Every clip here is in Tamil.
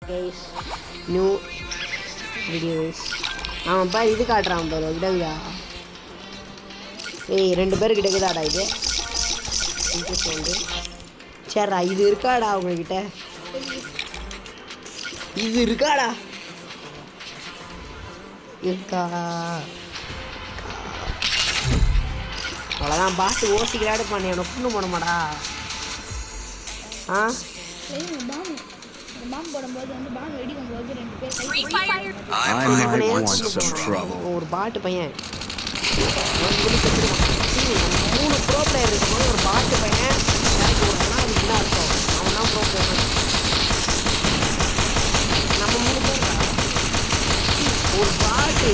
guys, new videos. அவன் பாரு இது காட்டுறான் பாரு விடவியா. ஏய் ரெண்டு பேர் கிட்ட இருக்குதாடா இது. சரிடா இது இருக்காடா அவங்கக்கிட்ட. இது இருக்காடா இருக்கா. அவ்வளோதான் பாட்டு ஓசிக்கிறாடு பண்ணி எனக்கு ஒன்றும் போட மாடா. ஆ ஒரு பாட்டு பையன் 3 ப்ரோ பிளேயர் இருக்கும்போது ஒரு பாட்டு பையன் எனக்கு ஓடுனா அது என்ன அர்த்தம்? அவன் தான் ப்ரோ பிளேயர். நம்ம 3 பேர் ஒரு பாட்டு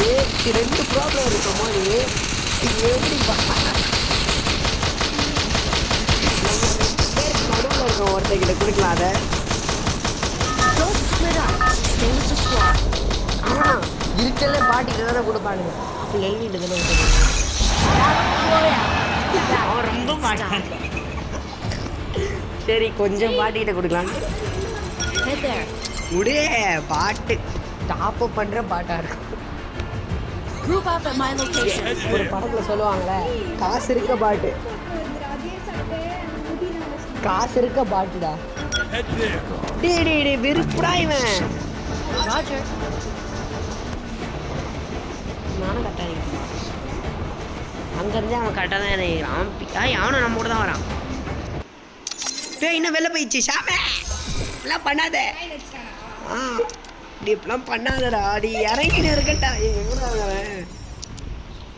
2 ப்ரோ பிளேயர் இருக்கும் போது எப்படி நடுவில் இருக்கும் ஒருத்தர்கிட்ட கொடுக்கலாம் அதை. இருக்கல பாட்டிட்டு தானே கொடுப்பானுங்க. அப்போ எழுதிட்டு தானே அவன் ரொம்ப மாட்டான். சரி கொஞ்சம் பாட்டிக்கிட்ட கொடுக்கலாம். உடே பாட்டு டாப்அப் பண்ணுற பாட்டாக இருக்கும். ஒரு படத்தில் சொல்லுவாங்களே காசு இருக்க பாட்டு, காசு இருக்க பாட்டுடா. டே டே டே வெறுப்புடா இவன். நானும் கரெக்டாக அங்கேருந்தே அவன் கரெக்டாக தான் நினைக்கிறான். அவனும் நம்ம கூட தான் வரான். டே இன்னும் வெளில போயிடுச்சு சாமே. இப்பெல்லாம் பண்ணாத. நீ இப்பெல்லாம் பண்ணாதடா. நீ இறங்கினு இருக்கட்டா.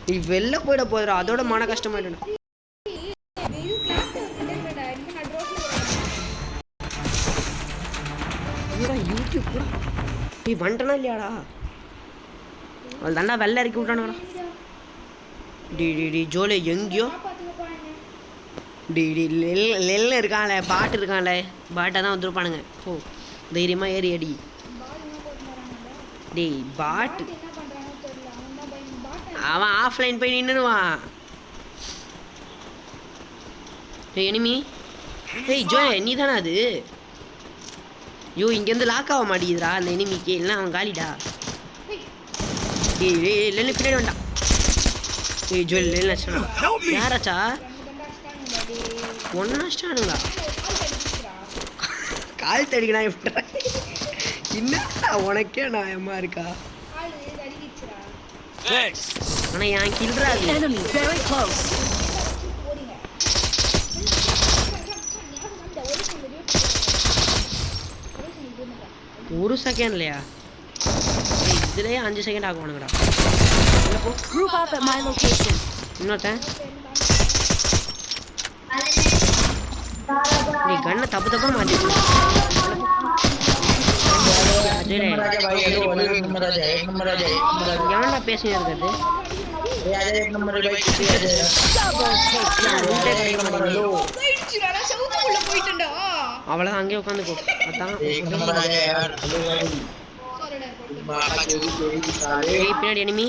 நீ வெளில போயிட போதுடா. அதோட மன கஷ்டமாயிட்டா. யூடியூப் கூட நீ வந்துட்டனா இல்லையாடா? அவள் தாண்டா வெளில இறக்கி விட்டானுங்கடா. டி டி டி ஜோலே எங்கேயோ டி டி லெல்ல இருக்கான்ல, பாட்டு இருக்கான்ல, பாட்டை தான் வந்துருப்பானுங்க. ஓ தைரியமாக ஏறி அடி. டேய் பாட்டு அவன் ஆஃப்லைன் போய் நின்றுடுவான். எனிமி ஏய் ஜோலே நீ தானே அது? ஐயோ இங்கேருந்து லாக் ஆக மாட்டேங்குதுடா அந்த எனிமிக்கு. இல்லை அவன் காலிடா. ஏய் ஏய் லெல்லு பின்னாடி வேண்டாம். ஏய் ஜோல் லெல்லு அடிச்சானா? யாராச்சா ஒன்றா அடிச்சானுங்களா? கால் தடிக்கணா விட்டுறா. என்னடா உனக்கே நியாயமா இருக்கா? ஆனால் என் கில்றா அது. ஒரு செகண்ட் இல்லையா? இதுலேயே 5 செகண்ட் ஆகுவானுங்கடா. இன்னொருத்தன் நீ கண்ணை தப்பு தப்பா மாற்றிட்டு எவன்டா பேசினே இருக்கிறது? அவ்வளோதான் அங்கேயே உட்காந்துக்கோ. அதான் பின்னாடி எனிமி.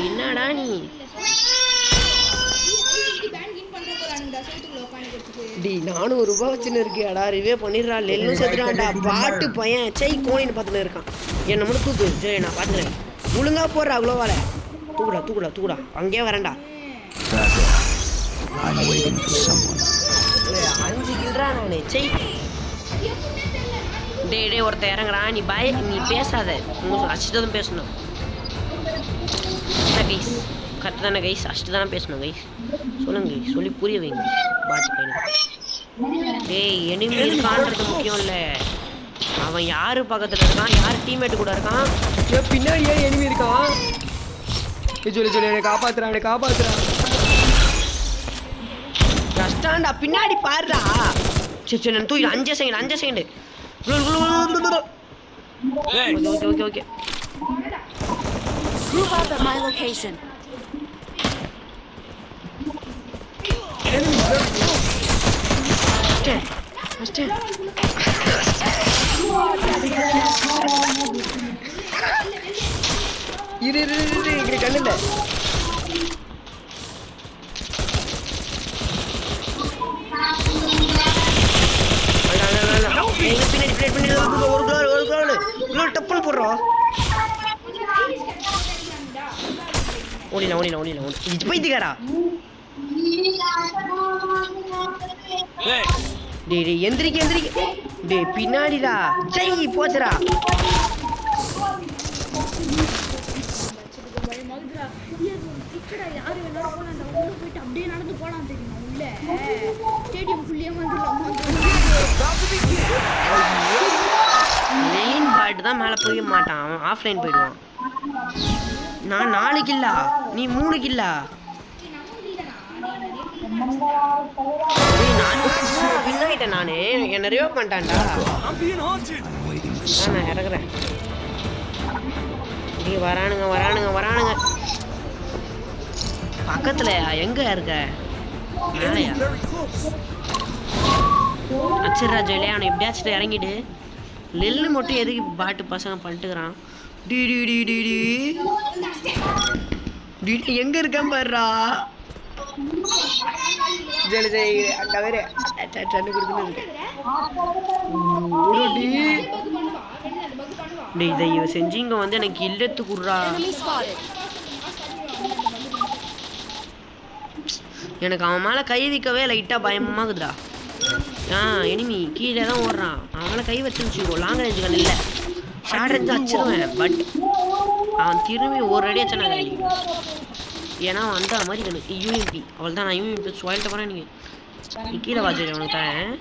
என்னடா நீ டி 400 ரூபாய் வச்சுன்னு இருக்கியாடா? ரிவே பண்ணிடுறா. லெல்லும் செத்துறான்டா. பாட்டு பையன் சை கோயின்னு பார்த்துன்னு இருக்கான். என்ன மட்டும் தூக்கு ஜெய், நான் பார்த்துக்கிறேன். ஒழுங்கா போடுறா அவ்வளோவால. தூக்குடா தூக்குடா தூக்குடா. அங்கேயே வரேன்டா. 5 கில்றா நான் சை. டே டே ஒருத்தர் இறங்குறான். நீ பேசாத. அடிச்சுட்டு பேசணும் கைஸ். கரெக்டு தானே கைஸ்? அடிச்சுட்டு தானே பேசணும் கைஸ். சொல்லுங்க கைஸ், சொல்லி புரிய வைங்க பாட்டு பையனுக்கு. டேய் எனிமி இருக்கான்றது முக்கியம் இல்லை, அவன் யார் பக்கத்தில் இருக்கான், யார் டீம்மேட்டு கூட இருக்கான். பின்னாடியே எனிமி இருக்கான். சொல்லி சொல்லி என்னை காப்பாத்துறான், என்னை காப்பாத்துறான். கஷ்டாண்டா பின்னாடி பாருடா. சரி சரி நான் தூக்கி 5 second. Okay okay okay. Group up at my location. First இரு இங்க கண்ணு இல்லை. பின்னாடி ஒரு டப்பல் போடுறோம். ஓடிலாம் இது போய்த்துக்காரா. டேய் எந்திரிக்க டேய் பின்னாடிடா. சரி போச்சுடா. மெயின் பாட்டு தான் மேலே போய் மாட்டான், அவன் ஆஃப்லைன் போயிடுவான். நான் 4 கில்லா, நீ 3 கில்லா. பின்னாயிட்டேன் நானு, என்ன ரிவைவ் பண்ணிட்டான்டா. நான் இறக்குறேன். நீ வரானுங்க. பக்கத்துல எங்க இருக்க? மேலையா? அச்சராஜ் இல்லையா? அவனை எப்படியாச்சும் இறங்கிடு. நெல்லு மட்டும் எதுக்கு பாட்டு பசங்க பண்ணிட்டுக்கிறான்? எங்க இருக்கான் பாருடா. ஜெலி அங்க வேற சன்னு கொடுத்துன்னு இதை இவ செஞ்சு இங்க வந்து எனக்கு இல்லத்து குடுறா. எனக்கு அவன் மேலே கை வைக்கவே லைட்டாக பயமாகுதுடா. எனிமி கீழே தான் ஓடுறான். அவன் மேலே கை வச்சுருச்சுக்கோ. லாங் ரேஞ்சுகள் இல்லை, ஷார்ட் ரேஞ்சு வச்சிருவேன். பட் அவன் திரும்பி ஒரு அடி வச்சானா கைலி. ஏன்னா அவன் அந்த மாதிரி எனக்கு யூஎம்பி அவள் தான். நான் யூஎம்பி சொல்லிட்டு போகிறேன். நீ கீழே வாஜி அவனுக்கு தரேன்.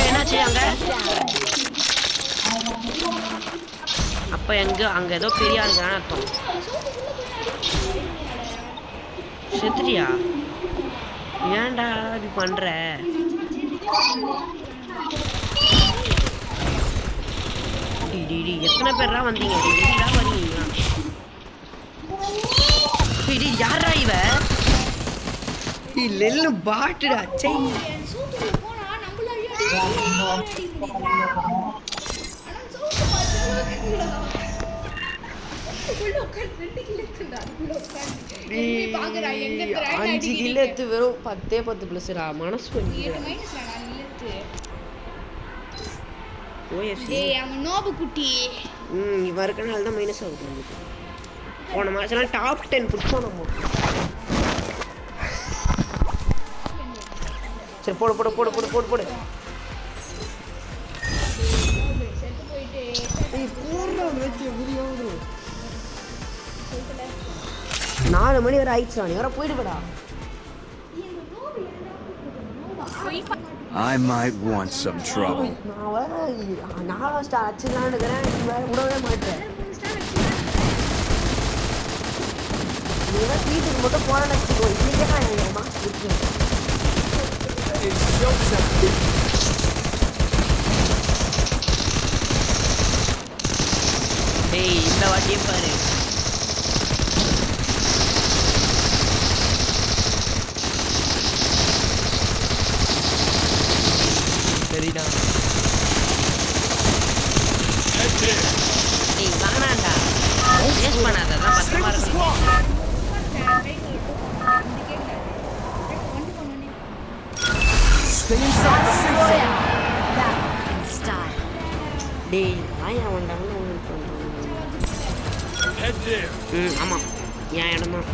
என்னாச்சு அங்கே? அப்போ அங்கே ஏதோ பெரிய ஆளுங்கன்னு அர்த்தம். செத்துட்டியா? ஏன்டா இப்படி பண்ற? எத்தனை பேரா வந்தீங்க? வரீங்களா? யாரா இவ? இல்ல பாட்டுடா. அஞ்சு கிலோ வெறும் 10 பிளஸ்டா. மனசு இவ இருக்கனால தான் மைனஸ் ஆகுது. போன மாசம் டாப் 10 புடிச்சோம் நம்ம. சரி போடு. நாலு மணி வரை ஆயிடுச்சா? நீ வர போயிடுவடா. I might want some trouble. நான் வர 4 ஸ்டார் அடிச்சலாம்னு இருக்கறேன். நீ வர விடவே மாட்டே. நீ வர வீட்டுக்கு மட்டும் போற நினைச்சுக்கோ. இன்னைக்கே நான் எங்க மாஸ் இருக்கேன். டேய் இந்த வாட்டியே பாரு. சரிடா. டேய் வாங்கடா. வேஸ்ட் பண்ணாத. அதான் பத்திரமா இருக்கு. டேய் ஆயா வந்தாங்க. ஆமா என் இடம் தான்.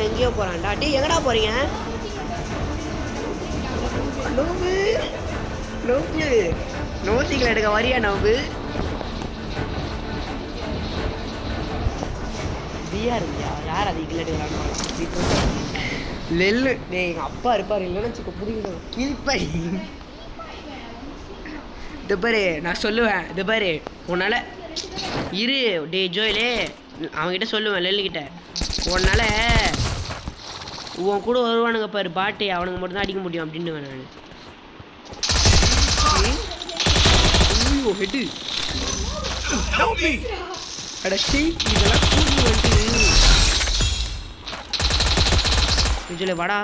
எங்கேயோ போறான்டா. டேய் எங்கடா போறீங்க? நோசிகள் எடுக்க வரியா? நோவு பியா இருந்தியா? யார் அது இங்கில் எடுக்கிறாங்க? நெல்லு. டேய் எங்கள் அப்பா இருப்பார். இல்லைன்னு வச்சுக்கோ புரியுது. கீழ்ப்படி இது பாரு. நான் சொல்லுவேன். இது பாரு உன்னால் இரு. டே ஜோயிலே அவன்கிட்ட சொல்லுவேன். நெல்லுக்கிட்ட உன்னால் உன் கூட வருவானுங்க பாரு பாட்டு. அவனுங்க மட்டும் தான் அடிக்க முடியும் அப்படின்னு நான். ஹெட்டு அடச்சி இதெல்லாம் கூடி வந்துட்டு. விஜய் வாடா.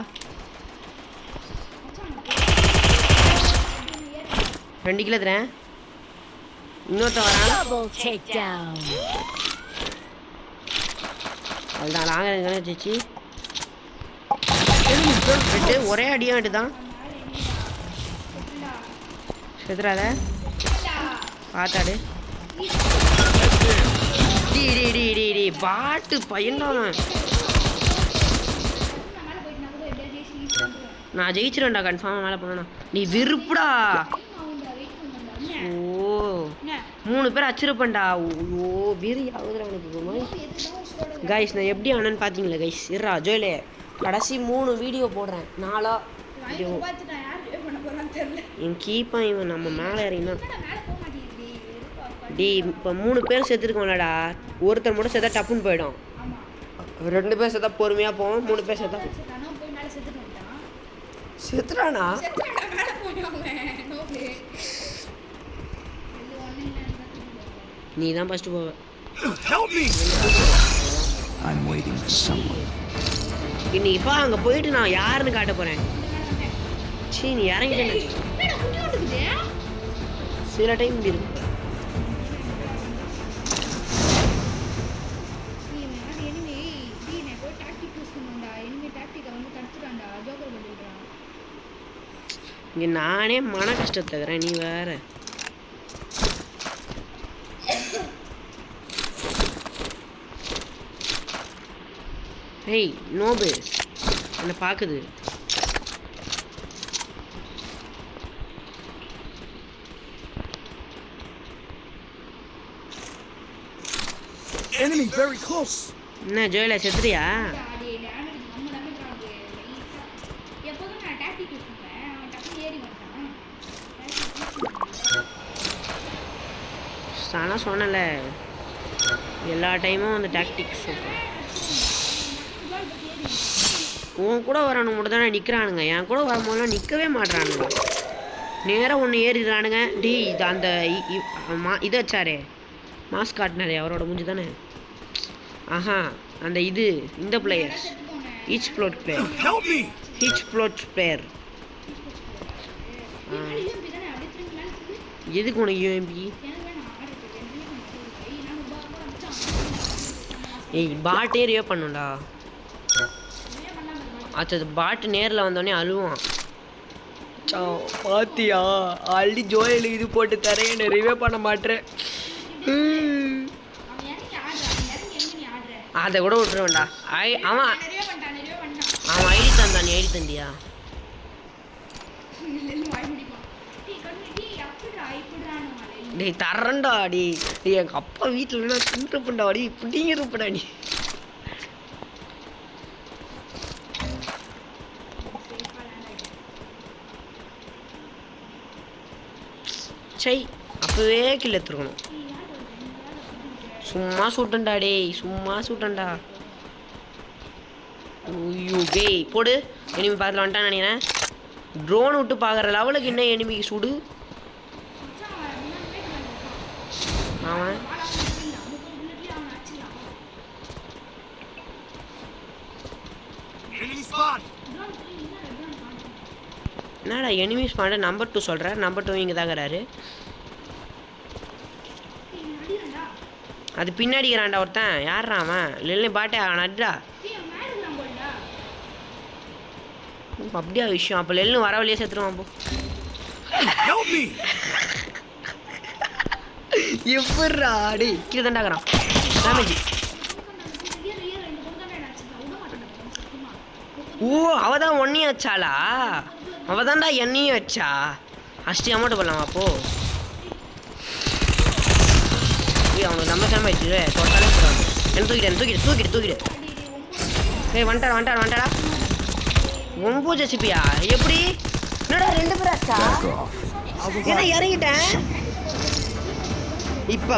2 கிலோ தரேன். இன்னொருத்தன் வரான். Double takedown. அதுதான் நாங்கள் ஜெயிச்சு ஒரே அடியாக வேண்டியதான். செத்துறாத பார்த்தாடு. டி பாட்டு பையன்டான். நான் ஜெயிச்சிருவேன்டா கன்ஃபார்மாக மேலே போனா. நீ விருப்புடா. ஓ 3 பேர் அச்சிருப்பேன்டா. ஓ வீரி ஆகுதுடா எனக்கு. கைஸ் நான் எப்படி ஆனேன்னு பார்த்தீங்களா கைஸ்? இருறா ஜோயிலே கடைசி 3 வீடியோ போடுறேன். 4 வீடியோ என் கீப்பா இவன் நம்ம மேலே இறங்கினா. டி இப்போ 3 பேர் செத்துருக்கோம்லடா. ஒருத்தர் மட்டும் செத்தா டப்புன்னு போயிடும். 2 பேர் செத்தா பொறுமையாக போவோம். 3 பேர் செத்தா செத்துறானா? நீ தான் ஃபர்ஸ்ட் போவ. I'm waiting for someone. நீ இப்போ அங்கே போயிட்டு நான் யாருன்னு காட்ட போகிறேன். சீ நீ இறங்கிட்டேன்னு சில டைம் இப்படி இருக்கும். இங்கே நானே மன கஷ்டத்தை தகுறேன். நீ வேற ஹேய் நோபு என்னை பார்க்குது. Enemy very close. என்ன ஜோயில செத்துறியா? ஆனால் சொன்னல எல்லா டைமும் அந்த டாக்டிக்ஸ் உன் கூட வரணும் மட்டும் தானே நிற்கிறானுங்க. என் கூட வரும்போதெல்லாம் நிற்கவே மாட்டுறானுங்க. நேராக ஒன்று ஏறிடுறானுங்க. டி இது அந்த இது வச்சாரே மாஸ்க் காட்டினாரே அவரோட மூஞ்சி தானே. ஆஹா அந்த இது இந்த பிளேயர்ஸ் ஈச் ப்ளோட் பிளேயர் எதுக்கு உனக்கு யூஎம்பி? ஏய் பாட்டே ரிவோ பண்ணுண்டா. அது பாட்டு நேரில் வந்தோடனே அழுவான். பாத்தியா ஆல்ரெடி ஜோயில் இது போட்டு தரேன் என்ன ரிவே பண்ண மாட்டேன். அதை கூட விட்டுருவேன்டா. அவன் ஐடி தந்தான். நீ ஐடி தந்தியா? டேய் தரண்டா. டி எங்கள் அப்பா வீட்டில் தின்றுப்பண்டா. டி இப்படிங்க இருப்படா நீ. சை அப்போவே கீழே எடுத்துருக்கணும். சும்மா சுட்டண்டா. டேய் சும்மா சுட்டண்டா. ஐயோ டேய் போடு. எனிமி பார்த்துல வந்துட்டான் நினைக்கிறேன். ட்ரோன் விட்டு பார்க்குற லெவலுக்கு என்ன எனிமிக்கு சுடு. அவன் என்னடா எனிமி ஸ்பாட் நம்பர் 2 சொல்கிற. நம்பர் 2 இங்கே தாங்கிறாரு. அது பின்னாடிக்கிறான்டா ஒருத்தன். யார்ரா அவன்? இல்லை பாட்டே அவன் அட்ரா. அப்படியா விஷயம்? அப்போ லெல்னு வர வழியே சேர்த்துருவான். போ எப்பட்றா? டே கீழே தாண்டாக்குறான். டேமேஜ். ஓ அவள் தான் ஒன்றையும் வச்சாளா? அவள் தான்டா என்னையும் வச்சா. அஷ்டி அமௌண்ட் போடலாமா அப்போ? அவனுக்கு நம்ம டேமேஜ் தொட்டாலே போடுறாங்க. என்ன தூக்கிடு. ஏய் வந்துட்டாடா. 9 ஜெசிபியா? எப்படி? என்னடா 2 பேர் ஆச்சா? ஏன்னா இறங்கிட்டேன். இப்போ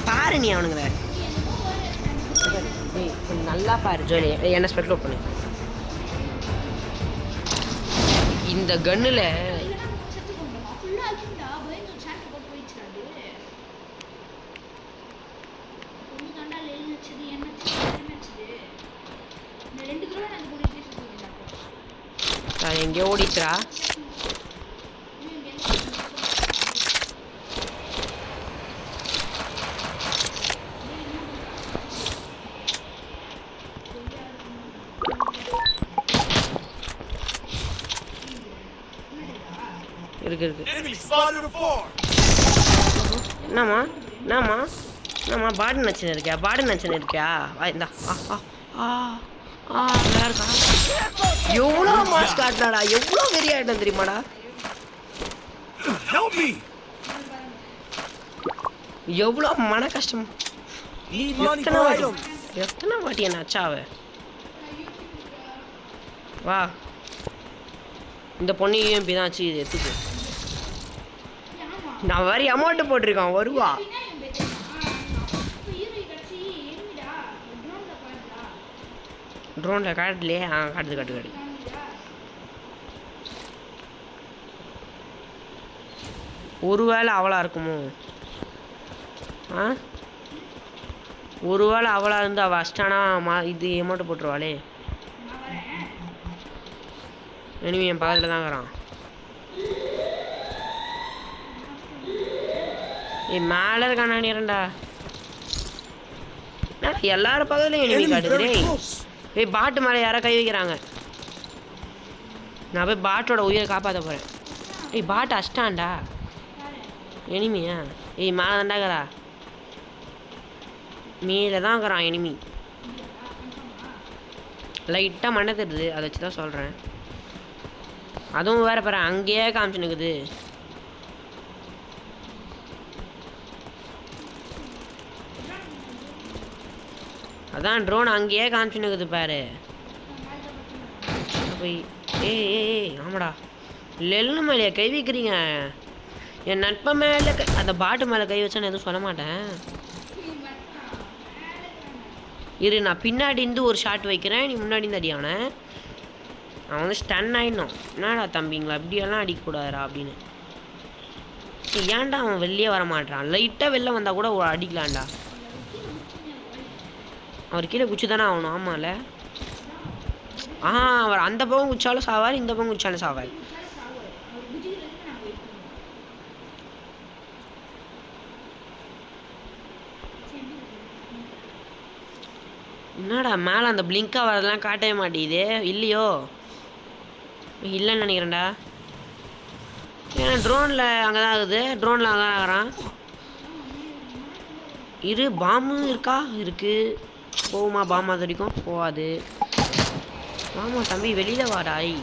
பாரு நீ அவனுங்கள நல்லா பாரு ஜோலி. என்ன ஸ்பெக்ட் பண்ணு. இந்த கன்னில் எங்கேயோ ஓடிச்சுரா. இருக்கு இருக்கு. Enemy spotted afar. என்னம்மா என்னம்மா என்னம்மா பாடு நச்சனை இருக்கியா வா இந்தா நல்லா இருக்கா எவ்வளோ மாஸ்க் காட்டினாடா எவ்வளோ வெறியாயிட்டம் தெரியுமாடா Help me. எவ்வளோ மன கஷ்டம் Need money for items. எத்தனை வாட்டி என்ன அச்சாவ வா இந்த பொண்ணையும் இப்படி தான் ஆச்சு இது எடுத்துக்கு நான் வேறு அமௌண்ட்டு போட்டிருக்கான் வருவா ட்ரோனில் காட்டலையே காட்டுது ஒருவேளை அவளாக இருக்குமோ ஒருவேளை அவளாக இருந்து அவள் அஷ்டானா இது அமௌண்ட்டு போட்டுருவாளே இனிமே என் பக்கத்தில் தான் இருக்கிறான் மேலே இருக்கானா நீரண்டா எல்லாரும் பக்கத்துலையும் எனிமி காட்டுதுரே பாட்டு மேலே யாரோ கை வைக்கிறாங்க நான் போய் பாட்டோட உயிரை காப்பாற்ற போகிறேன் பாட்டு அஷ்டான்டா எனிமியா மேலே தாண்டாக்கிறா மேலே தான் இருக்கிறான் எனிமி லைட்டாக மண்ணை தருது அதை வச்சு தான் சொல்கிறேன் அதுவும் வேறு பாரு அங்கேயே காமிச்சுனுக்குது அதான் ட்ரோன் அங்கேயே காமிச்சுனுக்குது பாரு போய் ஏய் ஆமாடா லெல்லு மேலேயே கை வைக்கிறீங்க என் நட்பை மேலே அந்த பாட்டு மேலே கை வச்சான்னு எதுவும் சொல்ல மாட்டேன் இரு நான் பின்னாடி இருந்து ஒரு ஷாட் வைக்கிறேன் நீ முன்னாடி இருந்து அடியானே அவன் வந்து ஸ்டன் ஆகிடணும் என்னடா தம்பிங்களா அப்படியெல்லாம் அடிக்கக்கூடாதுரா அப்படின்னு ஏன்டா அவன் வெளியே வர மாட்டான் லைட்டாக வெளில வந்தால் கூட அடிக்கலாம்டா அவர் கீழே குச்சி தானே ஆகணும் ஆமாம்ல அவர் அந்த பக்கம் குச்சாலும் சாவார் இந்த பக்கம் குச்சாலும் சாவார் என்னடா மேலே அந்த பிளிங்காக வரதெல்லாம் காட்டவே மாட்டேங்குது இல்லையோ இல்லைன்னு நினைக்கிறேன்டா ஏன்னா ட்ரோனில் அங்கே தான் ஆகுது ட்ரோனில் அங்கே தான் ஆகிறான் இரு பாம்பு இருக்கா இருக்குது போகுமா பாம்பு அது வரைக்கும் போகாது ஆமாம் தம்பி வெளியில் வாடாய்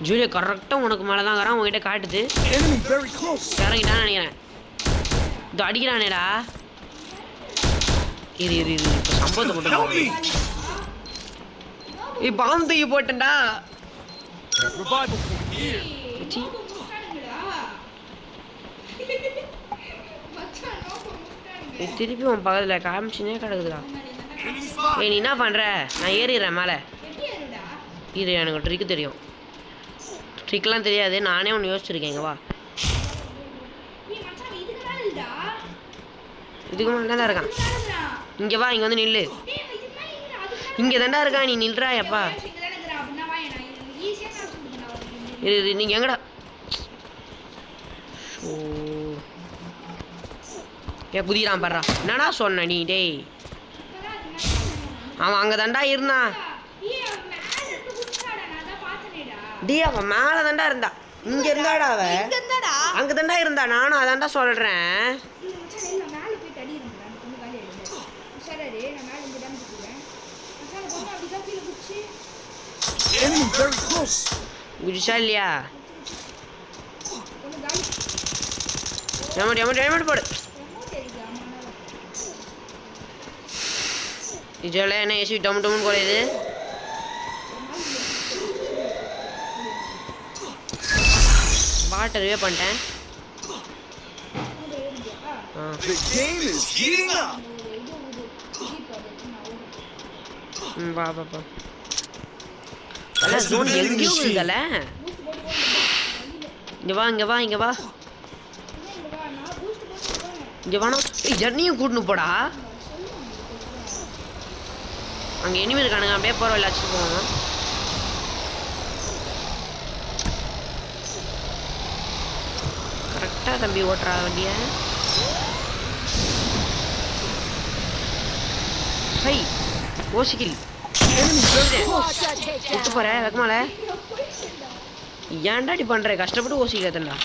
ஜூலியா கரெக்டாக உனக்கு மேலே தான் இருக்கிறான் உங்ககிட்ட காட்டுது இறங்கிட்டான்னு நினைக்கிறேன் இது அடிக்கிறானேடா இரு இப்போ சம்பவத்தை போட்டு பாம்பு தூக்கி போட்டேன்டா திருப்பி உன் பக்கத்தில் காமிச்சுனே கிடக்குதுடா நீ என்ன பண்ணுற நான் ஏறிடுறேன் மேலே இது எனக்கு ட்ரிக்கு தெரியும் ட்ரிக்லாம் தெரியாது நானே ஒன்று யோசிச்சிருக்கேன் இங்கே வா இதுக்கு மேலே தான் இருக்கான் இங்கே வா இங்கே வந்து நில்லு இங்கே தாண்டா இருக்கா நீ நில்றா எப்பா இது நீங்கள் எங்கடா ஓ குதிக்கிறான் பாடுறா என்னடா சொன்ன நீ டேய் அவன் அங்கே தாண்டா இருந்தான் டே அவன் மேலே தாண்டா இருந்தா இங்கே இருந்தாடா அவன் அங்கே தாண்டா இருந்தா நானும் அதாண்டா சொல்கிறேன் குதிச்சா இல்லையா எமௌண்ட் போடு இதெல்லாம் என்ன ஏசி டமுன்னு குறையுது வாட்டர் ரிவே பண்ணிட்டேன் வா பாப்பா எங்கேயோ இருக்குல்ல இங்கே வா இங்கே வா இங்கே வா இங்கே வேணா ஜர்னியும் கூட்டின்னு போடா அங்கே எனிமி இருக்கானுங்க அப்படியே போகிற வழி அடிச்சுட்டு போவாங்க கரெக்டாக தம்பி ஓட்டுறா வண்டியை ஹை ஓசிக்கில் விட்டு போகிற வெக்கமால ஏன்டா இப்படி பண்ற கஷ்டப்பட்டு ஓசிக்கிறதுண்டா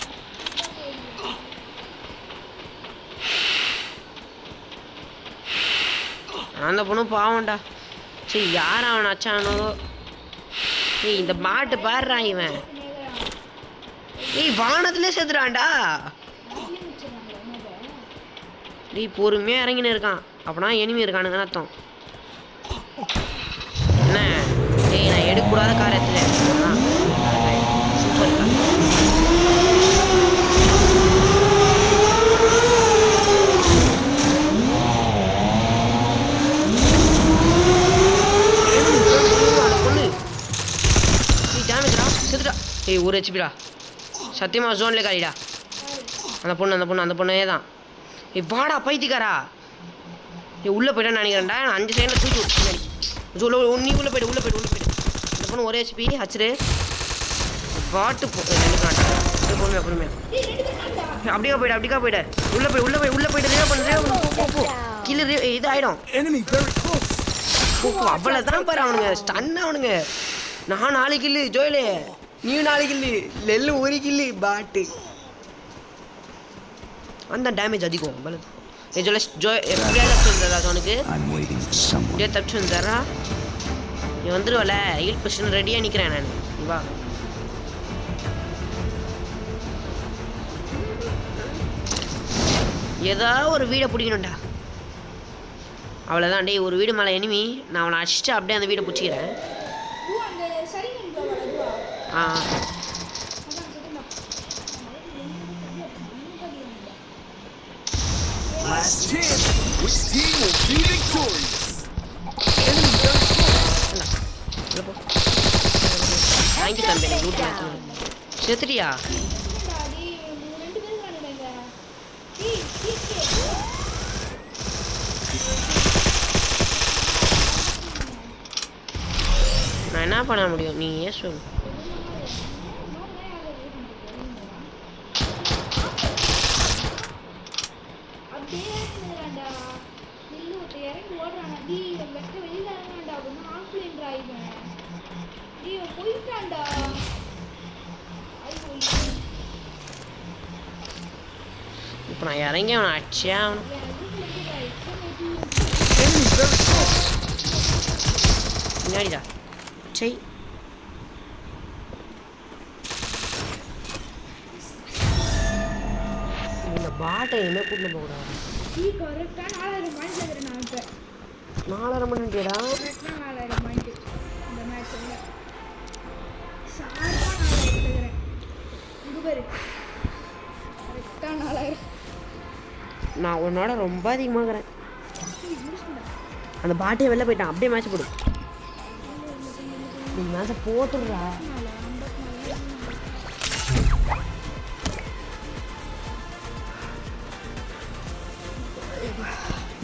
அந்த பொண்ணு பாவம்டா சரி யார் அவன் அச்சானோ ஏய் இந்த மாட்டு பாடுறான் இவன் ஏய் வானத்திலே செத்துறான்டா டேய் பொறுமையாக இறங்கின்னு இருக்கான் அப்பனா எனிமி இருக்கானுங்கன்னு அர்த்தம் என்ன டேய் நான் எடுக்கக்கூடாத காரியத்தில் சூப்பர் ஏய் ஒரு ஹெச்பிடா சத்தியமாக ஜோன்லேயே காலிடா அந்த பொண்ணே தான் ஏய் வாடா பைத்தியக்காரா ஏய் உள்ளே போய்ட்டான்னு நினைக்கிறேன்டா நான் 5 செகண்டில் தூக்கி நீ உள்ளே போய்ட்டு அந்த பொண்ணு ஒரே ஹெச்பி ஹச்சுரு பாட்டு பொறுமையா அப்படியே போய்ட்டு உள்ளே போய்ட்டு கீழே இது ஆகிடும் அவ்வளோதான் பாரு அவனுங்க ஸ்டன் அவனுங்க நான் 4 கில்லு ஜோயிலே நீ 4 கில்லு நெல்லு 1 கில்லு பாட்டு அந்த டேமேஜ் அதிகம் அவ்வளோதான் ஏ ஜோலே எப்படியா தப்பிச்சு வந்துடுறா அவனுக்கு எப்படியா தப்பிச்சு வந்துடுறா நீ வந்துடுவல ஹீல் பொசிஷன் ரெடியாக நிற்கிறேன் நான் நீ வா ஏதோ ஒரு வீடை பிடிக்கணும்டா அவ்வளோதான் டேய் ஒரு வீடு மேலே எனிமி நான் அவனை அடிச்சுட்டு அப்படியே அந்த வீடை பிடிச்சிக்கிறேன் Last chance. Which team will be victorious? Thank you தம்பி லூட் செத்துறியா நான் என்ன பண்ண முடியும் நீ ஏன் சொல்லு இப்போ நான் இறங்கி அவனை அடிச்சே அவன் பின்னாடிடா சை இந்த பாட்டை இனிமே கூட்டிட்டு போகக்கூடாது 4000 மணிடா நான் உன்னோட ரொம்ப அதிகமாகிறேன் அந்த பாட்டே வெளில போயிட்டான் அப்படியே மேட்ச் போடு நீ மேட்சை போட்டுடுறா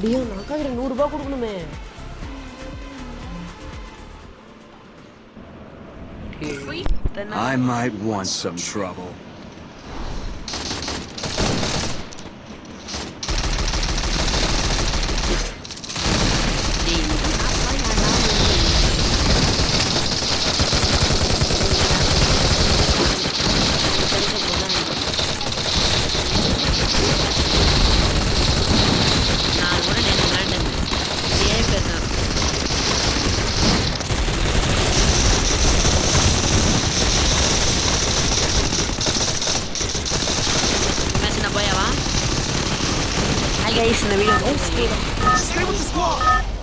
டியோ நாக்கா 100 ரூபாய் கொடுக்கணுமே I might want some trouble. Guys, in the video. Stay with the squad.